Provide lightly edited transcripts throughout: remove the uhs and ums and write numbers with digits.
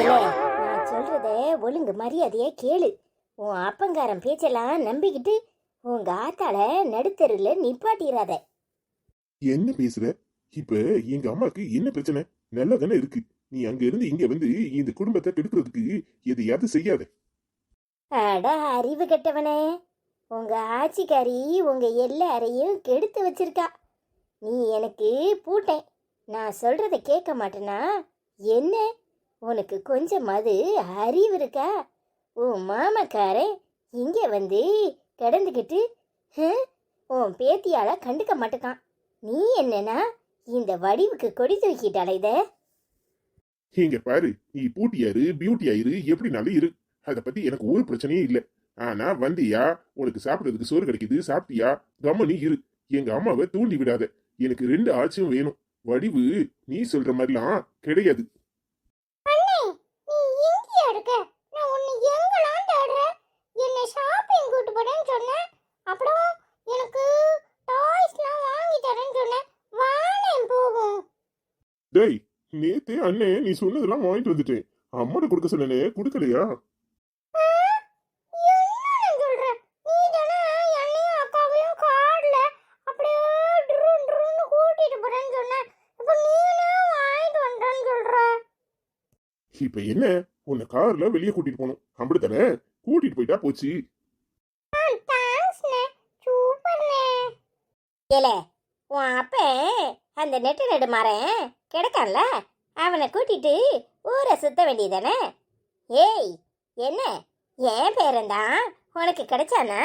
இல்ல, நான் சொல்றத ஒழுங்கு மரியாதையா கேளு. உன் அப்பங்காரன் பேச்செல்லாம் நம்பிக்கிட்டு உங்க ஆத்தால நடுத்தருல நிப்பாட்டிராத. என்ன பேசுற? இப்ப எங்க அம்மாக்கு என்ன பிரச்சனை? நல்லா தானே இருக்கு. நீ அங்க இருந்து இங்க வந்து இந்த குடும்பத்தை கெடுக்கிறதுக்கு எதையாவது செய்யாத. அட அறிவு கெட்டவனே, உங்க ஆட்சிக்காரி உங்க எல்லாரையும் கெடுத்து வச்சிருக்கா. நீ எனக்கு பூட்டேன், நான் சொல்றத கேட்க மாட்டேனா என்ன? உனக்கு கொஞ்சமாவது அறிவு இருக்கா? உன் மாமக்காரன் இங்கே வந்து கிடந்துக்கிட்டு உன் பேத்தியால கண்டுக்க மாட்டேக்கான். நீ என்னன்னா இந்த வடிவுக்கு கொடி தூக்கிட்டால இத. இங்க பாரு, நீ பூட்டியாரு பியூட்டியாயிரு எப்படினாலும் இரு. அத பத்தி எனக்கு ஒரு பிரச்சனையே இல்ல. ஆனா வந்தியா, உனக்கு சாப்பிடுறதுக்கு சோறு கிடைக்குது, சாப்பிட்டியா, கம்மனி இரு. எங்க அம்மாவை தூண்டி விடாத. எனக்கு 2 ஆட்சியும் வேணும். வடிவு நீ சொல்ற மாதிரிலாம் கிடையாது. அண்ணே, நீ எங்கயா இருக்க? நான் உன்னை எங்கலாம் தேடுறேன். என்னை ஷாப்பிங் கூட்டு போறேன்னு சொன்னேன். அப்புறம் எனக்கு டாய்ஸ்லாம் வாங்கி தரேன்னு சொன்னேன். வானே போவோம். டேய், நேத்தே அண்ணே நீ சொன்னதெல்லாம் வாங்கிட்டு வந்துட்டேன். அம்மாட்ட கொடுக்க சொன்னே, கொடுக்கலையா? என்ன சொல்ற? நீ தானே என்னையும் அக்காவையும் கார்ல அப்படியே ட்ரூன் ட்ரூன்னு கூட்டிட்டு போறேன்னு சொன்ன. இப்போ நீனே வாங்கிட்டு வந்தேன்னு சொல்ற. இப்ப என்ன, உன்னை கார்ல வெளியே கூட்டிட்டு போகணும் அப்படித்தானே? கூட்டிட்டு போயிட்டா போச்சு. தேங்க்ஸ்ண்ணே, சூப்பர்ண்ணே. ஏலே, உன் அப்பன் அந்த நெட்டு நெடு மாறேன் கிடக்கான்ல, அவனை கூட்டிட்டு ஊரை சுத்த வேண்டியதானே? ஏய், என்ன என் பேரன்தான் உனக்கு கிடைச்சானா?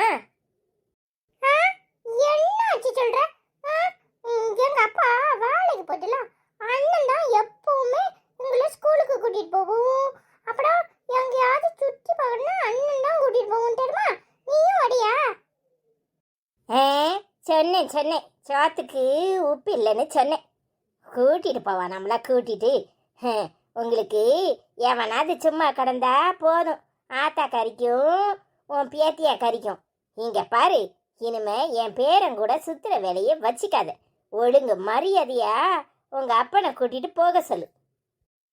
என்னாச்சு சொல்ற? எங்க அப்பா வேலைக்கு போயிட்டுல, அண்ணன் தான் எப்பவுமே எங்களை ஸ்கூலுக்கு கூட்டிட்டு போவோம். அப்புறம் எங்கேயாவது சுத்தி பார்க்கணும்னா அண்ணன் தான் கூட்டிட்டு போவோம் தெரியுமா? நீயும் வடியா? சொன்னேன் சொன்னேன், சோத்துக்கு உப்பு இல்லைன்னு சொன்னேன். கூட்டிட்டு போவா நம்மளா கூட்டிட்டு. உங்களுக்கு எவனாவது சும்மா கடந்தா போதும், ஆத்தா கறிக்கும் உன் பேத்தியா கறிக்கும். இங்க பாரு, இனிமே என் பேரன் கூட சுத்துற வேலையை வச்சுக்காத. ஒழுங்கு மரியாதையா உங்க அப்பனை கூட்டிட்டு போக சொல்லு.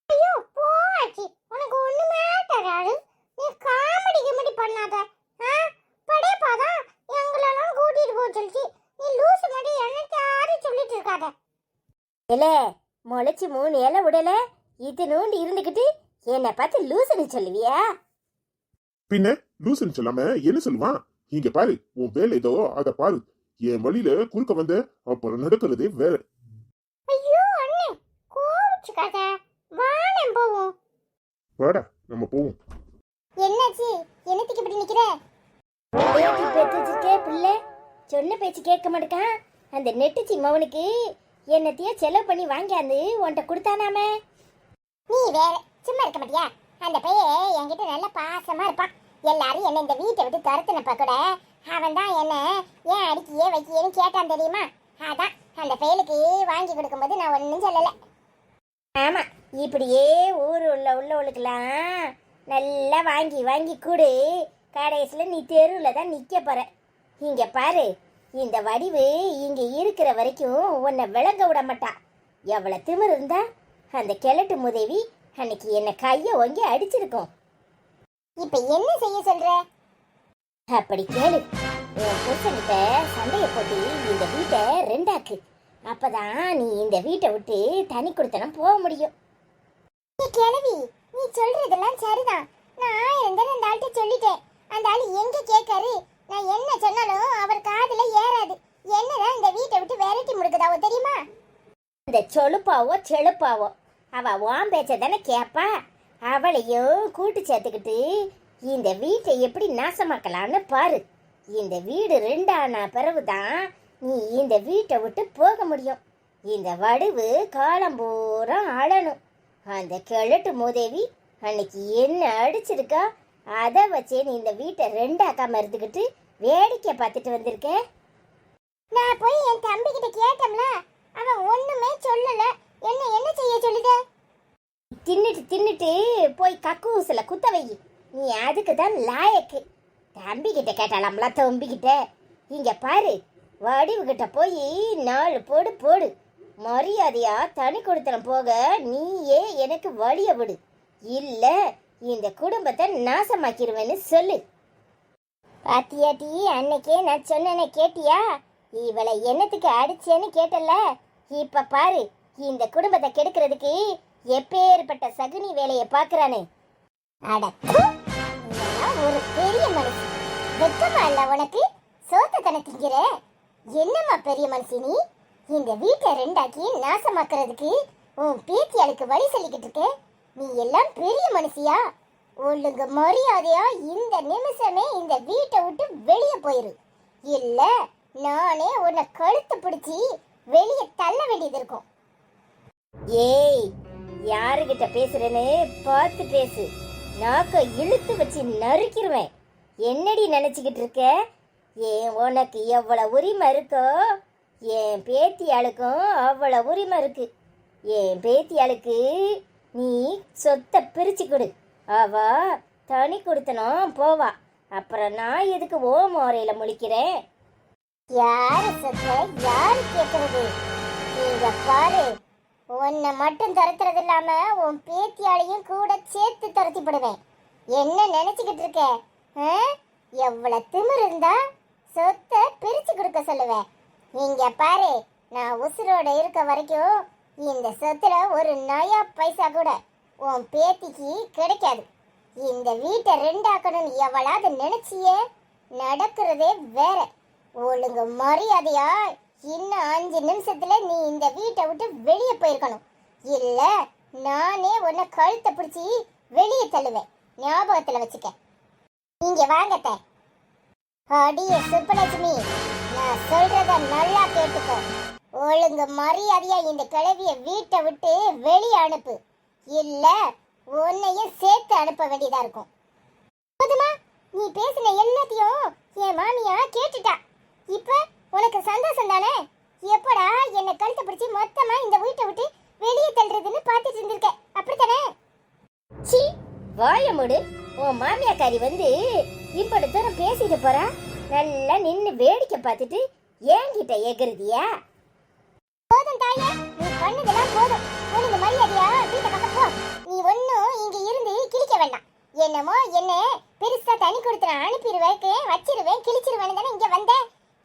ஐயோ போச்சு, உனக்கு ஒண்ணுமே தராது. நீ காமெடி கிமெடி பண்ணாத. படையப்பாதான் எங்களெல்லாம் கூட்டிட்டு போக சொல்லிச்சு. நீ லூசு மாதிரி எனக்கு யாரும் சொல்லிட்டு இருக்காத. இல்ல, முளைச்சு 3 இலை விடல, இது நோண்டி இருந்துக்கிட்டு என்னை பார்த்து லூசுன்னு சொல்லுவியா? பின்ன லூசுன்னு சொல்லாம என்ன சொல்லுவான்? இங்க பாரு, உன் வேலை ஏதோ அத பாரு. என் வழியில குறுக்க வந்த அப்புறம் நடக்கிறதே வேற. ஐயோ அண்ணே, கோவிச்சுக்காத. வானே போவோம். வாடா, நம்ம போவோம். என்னாச்சு? என்னத்துக்கு இப்படி நிக்கிற? பேத்தி பெத்து வச்சிருக்கே பிள்ளை, சொன்ன பேச்சு கேட்க மாட்டேக்கான். அந்த நெட்டுச்சி மவனுக்கு என்னத்தையோ செலவு பண்ணி வாங்கியாந்து உன்கிட்ட கொடுத்தானாமே. நீ வேற சும்மா இருக்க மாட்டியா? அந்த பையன் என்கிட்ட நல்ல பாசமா இருப்பான். எல்லாரும் என்ன இந்த வீட்டை விட்டு துரத்துனப்ப கூட அவன் தான் என்ன ஏன் அடிக்கியே வைக்கியேன்னு கேட்டான் தெரியுமா? அதான் அந்த பையலுக்கு வாங்கி கொடுக்கும்போது நான் ஒன்றும் சொல்லலை. ஆமா, இப்படியே ஊர் உள்ளவளுக்கெல்லாம் நல்லா வாங்கி வாங்கி கொடு. கடைசியில் நீ தெருவில் தான் நிற்க போற. இங்க பாரு, இந்த வடிவு இங்க இருக்கிற வரைக்கும் உன்னை விளங்க விட மாட்டா. எவ்வளவு திமிரு இருந்தா அந்த கிழட்டு முதவி அன்னைக்கு என்ன கையை ஒங்கி அடிச்சிருக்கோம். இப்ப என்ன செய்ய சொல்ற? அப்படி கேளு, உன் புருஷன்கிட்ட சண்டைய போட்டு இந்த வீட்டை 2ஆக்கு. அப்பதான் நீ இந்த வீட்டை விட்டு தனி கொடுத்தனம் போக முடியும். நீ கிளவி, நீ சொல்றதெல்லாம் சரிதான். நான் அந்த ஆள்கிட்ட சொல்லிட்டேன். அந்த ஆள் எங்க கேட்காரு. நான் என்ன சொன்னாலும் அவர் காதுல ஏறாது. என்னதான் இந்த வீட்டை விட்டு விரட்டி முடுக்குதாவோ தெரியுமா? இந்த சொலுப்பாவோ செழுப்பாவோ அவ உன் பேச்ச தானே கேப்பா. அவளையும் கூட்டு சேர்த்துக்கிட்டு இந்த வீட்டை எப்படி நாசமாக்கலான்னு பாரு. இந்த வீடு 2 ஆன பிறகுதான் நீ இந்த வீட்டை விட்டு போக முடியும். இந்த வடிவு காலம் பூரா அழணும். அந்த கிழட்டு மூதேவி அன்னைக்கு என்ன அடிச்சிருக்கா, அதை வச்சே நீ இந்த வீட்டை 2ஆக்காம இருந்துக்கிட்டு வேடிக்கை பார்த்துட்டு வந்திருக்க. நான் போய் என் தம்பி கிட்ட கேட்டோம்ல, அவன் ஒண்ணுமே சொல்லல. என்ன செய்ய சொல்லுத? தின்னுட்டு தின்னுட்டு போய் கக்கூசில் குத்த வை. நீ அதுக்கு தான் லாயக்கு. தம்பி கிட்ட கேட்டாலாம்ல, தம்பிக்கிட்ட. இங்க பாரு, வடிவு கிட்ட போய் 4 போடு போடு. மரியாதையா தனி கொடுத்தனம் போக நீயே எனக்கு வழிய விடு. இல்ல இந்த குடும்பத்தை நாசமாக்கிருவேன்னு சொல்லு. பாத்தியாட்டி, அன்னைக்கே நான் சொன்னேனே கேட்டியா? இவளை என்னத்துக்கு அடிச்சேன்னு கேட்டல. இப்ப பாரு, இந்த குடும்பத்தை கெடுக்கிறதுக்கு எப்பேற்பட்ட சகுனி வேலையை பாக்குறானே. அட ப்பு! நீயெல்லாம் ஒரு பெரிய மனுஷி. வெக்கமா இல்ல உனக்கு? சோத்த தன திங்கிற என்னம்மா பெரிய மனுஷி நீ? இந்த வீட்டை ரெண்டாக்கி நாசமாக்குறதுக்கு உன் பேத்தியாளுக்கு வழி சொல்லிக்கிட்டு இருக்க. நீ எல்லாம் பெரிய மனுஷியா? ஒழுங்கு மரியாதையா இந்த நிமிஷமே இந்த வீட்டை விட்டு வெளியே போயிரு. இல்ல நானே உன்னை கழுத்து பிடிச்சி வெளியே தள்ள வேண்டியது இருக்கும். ஏய், யாருகிட்ட பேசுறேன்னு பார்த்து பேசு. நாக்க இழுத்து வச்சு நறுக்கிடுவேன். என்னடி நினைச்சுக்கிட்டு இருக்க? ஏன் உனக்கு எவ்வளவு உரிமை இருக்கோ என் பேத்தியாளுக்கும் அவ்வளவு உரிமை இருக்கு. என் பேத்தியாளுக்கு நீ சொத்தை பிரிச்சு கொடு. அவ தனி கொடுத்தனும் போவா. அப்புறம் நான் எதுக்கு ஓ முறையில முழிக்கிறேன்? யாரு சொத்த யாரு கேட்கறது? நீங்க பாரு, உன்னை மட்டும் துரத்துறது இல்லாம உன் பேத்தியாளையும் கூட சேர்த்து துரத்திப்படுவேன். என்ன நினைச்சுக்கிட்டு இருக்க? எவ்வளவு திமிரு இருந்தா சொத்தை பிரிச்சு கொடுக்க சொல்லுவேன். இங்க பாரு, நான் உசுரோட இருக்க வரைக்கும் இந்த சொத்துல ஒரு நயா பைசா கூட உன் பேத்திக்கு கிடைக்காது. இந்த வீட்டை ரெண்டாக்கணும்னு எவ்வளாவது நினைச்சியே நடக்கிறதே வேற. ஒழுங்கு மரியாதையா இன்னும் 5 நிமிஷத்துல நீ இந்த வீட்டை விட்டு வெளியே போயிருக்கணும். இல்ல நானே உன்னை கழுத்தை பிடிச்சி வெளியே தள்ளுவேன். ஞாபகத்துல வச்சுக்க. நீங்க வாங்கத்த. அடியே சுப்பலட்சுமி, நான் சொல்றத நல்லா கேட்டுக்கோ. ஒழுங்கு மரியாதையா இந்த கிழவிய வீட்டை விட்டு வெளியே அனுப்பு. இல்ல உன்னையும் சேர்த்து அனுப்ப வேண்டியதா இருக்கும். போதுமா? நீ பேசின எல்லாத்தையும் என் மாமியா கேட்டுட்டா. இப்ப உனக்கு சந்தோஷம் தானே? எப்படா என்னை கழுத்தை பிடிச்சி மொத்தமா இந்த வீட்டை விட்டு வெளியே தள்ளுறதுன்னு பார்த்துட்டு இருந்திருக்க, அப்படித்தானே? சி, வாய மூடு. உன் மாமியாக்காரி வந்து இப்படி தூரம் பேசிட்டு போறா. நல்லா நின்னு வேடிக்கை பார்த்துட்டு என்கிட்ட எகிறதியா? போதும் தாயே, நீ பண்ணதெல்லாம் போதும். ஒழுங்கு மரியாதையா வீட்டை பக்கம் போ. நீ ஒன்னும் இங்க இருந்து கிழிக்க வேண்டாம். என்னமோ என்ன பெருசா தனி கொடுத்து அனுப்பிடுவேன், வச்சிருவேன், கிழிச்சிருவேன் தானே இங்க வந்த.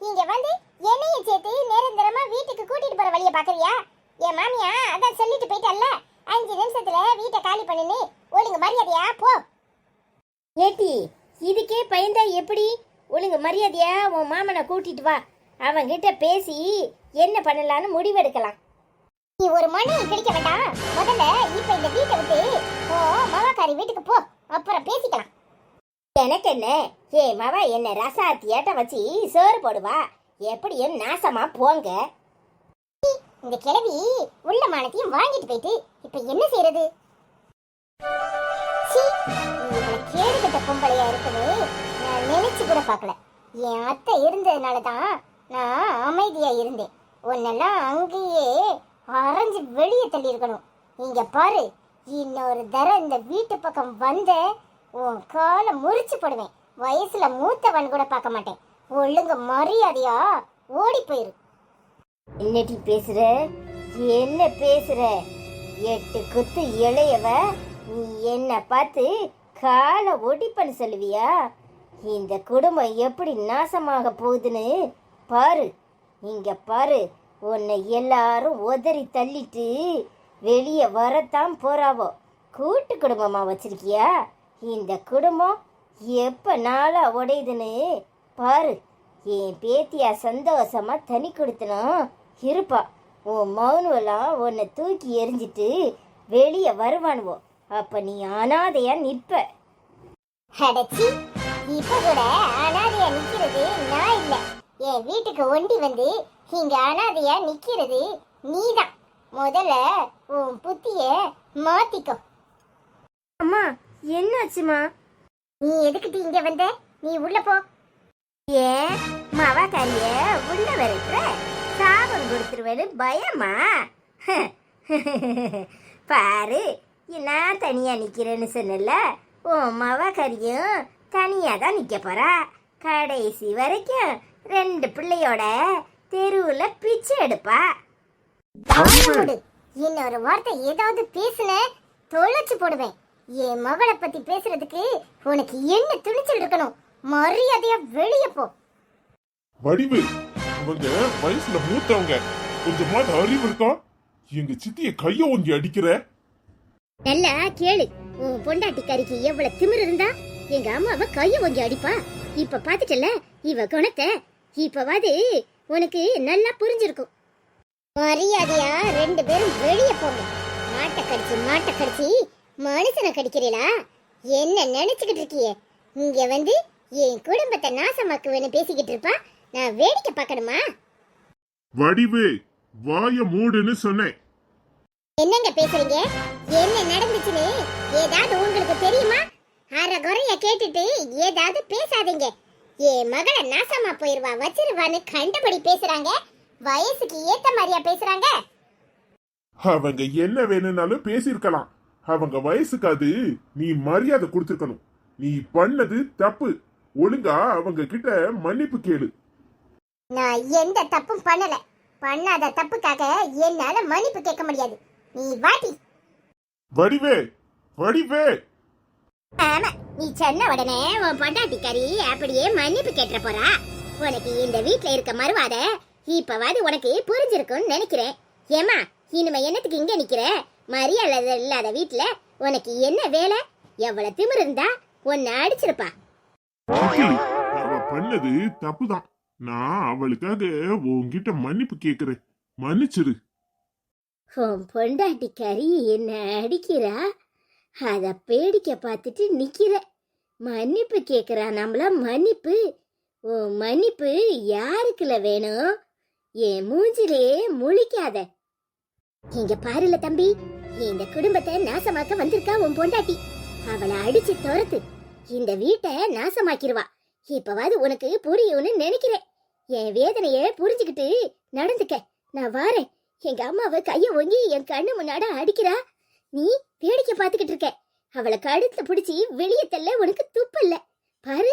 இங்க வந்து என்னையும் சேர்த்து நிரந்தரமா வீட்டுக்கு கூட்டிட்டு போற வழியை பாக்குறியா? என் மாமியா அதான் சொல்லிட்டு போயிட்டல்ல, 5 நிமிஷத்துல வீட்டை காலி பண்ணுன்னு. ஒழுங்கு மரியாதையா போ. ஏட்டி, இதுக்கே பயந்தா எப்படி? ஒழுங்கு மரியாதையா உன் மாமனை கூட்டிட்டு வா. அவன்கிட்ட பேசி என்ன பண்ணலான்னு முடிவெடுக்கலாம். நீ ஒரு மணி கிடைக்க வேண்டாம். முதல்ல இப்ப இந்த வீட்டை விட்டு மகாக்காரி வீட்டுக்கு போ, அப்புறம் பேசிக்கலாம். எனக்கு என்ன, ஏ மவ என்ன ரசாத்தியாட்ட வச்சு சோறு போடுவா. எப்படியும் நாசமா போங்க. இந்த கிழவி உள்ள மானத்தையும் வாங்கிட்டு போயிட்டு இப்ப என்ன செய்யறது? கேடுகட்ட பொம்பளையா இருக்குன்னு நான் நினைச்சு கூட பார்க்கல. என் அத்தை இருந்ததுனாலதான் நான் அமைதியா இருந்தேன். உன்னெல்லாம் அங்கேயே அரைஞ்சு வெளியே தள்ளி இருக்கணும். இங்க பாரு, இன்னொரு தரம் இந்த வீட்டு பக்கம் வந்த உன் காலை முறிச்சு போடுவேன். வயசுல மூத்தவன் கூட பார்க்க மாட்டேன். ஒழுங்கு மரியாதையா ஓடி போயிரு. என்னடி பேசுற? என்ன பேசுற? 8 குத்து இளையவ நீ என்ன பார்த்து காலை ஒடிப்பன்னு சொல்லுவியா? இந்த குடும்பம் எப்படி நாசமாக போகுதுன்னு பாரு. இங்க பாரு, உன்னை எல்லாரும் உதறி தள்ளிட்டு வெளியே வரத்தான் போறாவோ. கூட்டு குடும்பமா வச்சிருக்கியா? இந்த குடும்பம் எப்ப நாளா உடையுதுன்னு பாரு. என் பேத்தியா சந்தோஷமா தனி கொடுத்தனும் இருப்பா. உன் மௌனுவெல்லாம் உன்னை தூக்கி எரிஞ்சிட்டு வெளியே வருவானுவோ. அப்ப நீ அனாதையா நிற்ப. அடச்சி, இப்ப கூட அனாதையா நிக்கிறது நான் இல்ல. என் வீட்டுக்கு ஒண்டி வந்து இங்க அனாதையா நிக்கிறது நீதான். முதல்ல உன் புத்திய மாத்திக்கோ. அம்மா, என்னாச்சுமா? நீ எதுக்கிட்டு இங்க வந்த? நீ உள்ள போ. ஏன் மவக்காரிய உள்ள வரட்டுற? சாபம் கொடுத்துருவேன்னு பயமா? பாரு, நான் தனியா நிக்கிறேன்னு சொன்னல, உன் மவக்காரியும் தனியா தான் நிக்க போறா. கடைசி வரைக்கும் 2 பிள்ளையோட தெருவுல பிச்சை எடுப்பா. இன்னொரு வார்த்தை ஏதாவது பேசுன தொலைச்சு போடுவேன். என் மகளை பத்தி பேசுறதுக்கு உனக்கு என்ன துணிச்சல் இருக்கணும்? மரியாதையா வெளியே போ. வடிவு, அவங்க வயசுல மூத்தவங்க, கொஞ்சமாவது அறிவு இருக்கா? எங்க சித்திய கைய ஓங்கி அடிக்கிற. நல்லா கேளு, உன் பொண்டாட்டிக்காரிக்கு எவ்வளவு திமிரு இருந்தா எங்க அம்மாவை கைய ஒங்கி அடிப்பா. இப்ப பாத்துட்டல இவ குணத்தை, இப்பவாது உனக்கு நல்லா புரிஞ்சிருக்கும். மரியாதையா 2 பேரும் வெளியே போங்க. மாட்டை கடிச்சு மனுஷனை கடிக்கிறீங்களா? என்ன நினைச்சுக்கிட்டு இருக்கியே? இங்க வந்து என் குடும்பத்தை நாசமாக்குவேன்னு பேசிக்கிட்டு இருப்பா. நான் வேடிக்கை பார்க்கணுமா? வடிவு, வாய மூடுன்னு சொன்னேன். என்னங்க பேசுறீங்க? என்ன நடந்துச்சுன்னு ஏதாவது உங்களுக்கு தெரியுமா? அரைகுறைய கேட்டுட்டு ஏதாவது பேசாதீங்க. என் மகளை நாசமா போயிருவா, வச்சிருவான்னு கண்டபடி பேசுறாங்க. வயசுக்கு ஏத்த மாதிரியா பேசுறாங்க? அவங்க என்ன வேணும்னாலும் பேசியிருக்கலாம். அவங்க வயசுக்கு அது நீ மரியாதை கொடுத்துருக்கணும். நீ பண்ணது தப்பு. ஒழுங்கா அவங்க கிட்ட மன்னிப்பு கேளு. நான் எந்த தப்பும் பண்ணல. பண்ணாத தப்புக்காக என்னால மன்னிப்பு கேட்க முடியாது. நீ வாட்டி. வடிவே, வடிவே. ஆமா, நீ சொன்ன உடனே உன் பொண்டாட்டிக்காரி அப்படியே மன்னிப்பு கேட்டுற போறா. உனக்கு இந்த வீட்ல இருக்க மறுவாத இப்பவாது உனக்கு புரிஞ்சிருக்கும்னு நினைக்கிறேன். ஏமா, இனிமே என்னத்துக்கு இங்க நிக்கிற? மரியாதை இல்லாத வீட்ல உனக்கு என்ன வேலை? எவ்வளவு திமிரு இருந்தா உன்னை அடிச்சிருப்பா. அவ பண்ணது தப்புதான். நான் அவளுக்காக உன்கிட்ட மன்னிப்பு கேக்குறேன். மன்னிச்சிரு. உன் பொண்டாட்டிக்காரி என்ன அடிக்கிறா, அத பேடிக்க பார்த்துட்டு நிக்கிற. மன்னிப்பு கேக்குறா நம்மள மன்னிப்பு. உன் மன்னிப்பு யாருக்குல வேணும்? என் மூஞ்சிலே முழிக்காத. இங்க பாருல தம்பி, இந்த குடும்பத்தை நாசமாக்க வந்திருக்கா உன் பொண்டாட்டி. அவளை அடிச்சு துரத்து, இந்த வீட்டை நாசமாக்கிருவா. இப்பவாது உனக்கு புரியும்னு நினைக்கிறேன். என் வேதனைய புரிஞ்சுக்கிட்டு நடந்துக்க. நான் வாரேன். எங்க அம்மாவை கைய ஓங்கி என் கண்ணு முன்னாட அடிக்கிறா, நீ வேடிக்கை பார்த்துக்கிட்டு இருக்க. அவளை கழுத்துல பிடிச்சி வெளியே தள்ள உனக்கு துப்பல்ல. பாரு,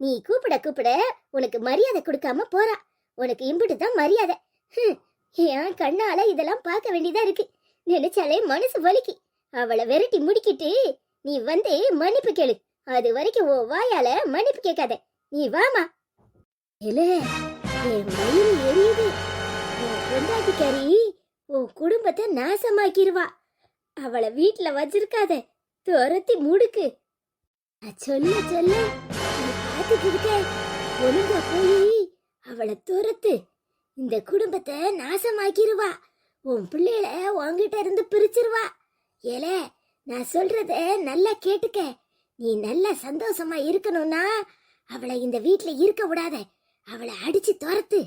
நீ கூப்பிட உனக்கு மரியாதை கொடுக்காம போறா. உனக்கு இம்புட்டு தான் மரியாதை. என் கண்ணால இதெல்லாம் பார்க்க வேண்டியதா இருக்கு. நினைச்சாலே மனசு வலிக்கு. அவளை விரட்டி முடிக்கிட்டு நீ வந்து மன்னிப்பு கேளு. அது வரைக்கும் ஓ வாயால மன்னிப்பு கேட்காத. நீ வாமா. இல்ல, என் வயிறு எரியுது. உன் பொண்டாட்டிக்காரி உன் குடும்பத்தை நாசமாக்கிருவா. அவளை வீட்டுல வச்சிருக்காத, துரத்தி முடுக்கு. சொல்ல நீ பார்த்துட்டு இருக்க. ஒழுங்கா போய் அவளை துரத்து. இந்த குடும்பத்தை நாசமாக்கிருவா. உன் பிள்ளைகளை உன்கிட்ட இருந்து பிரிச்சிருவா. ஏல, நான் சொல்றத நல்லா கேட்டுக்க. நீ நல்லா சந்தோஷமா இருக்கணும்னா அவளை இந்த வீட்டுல இருக்க விடாத. அவளை அடிச்சு துரத்து.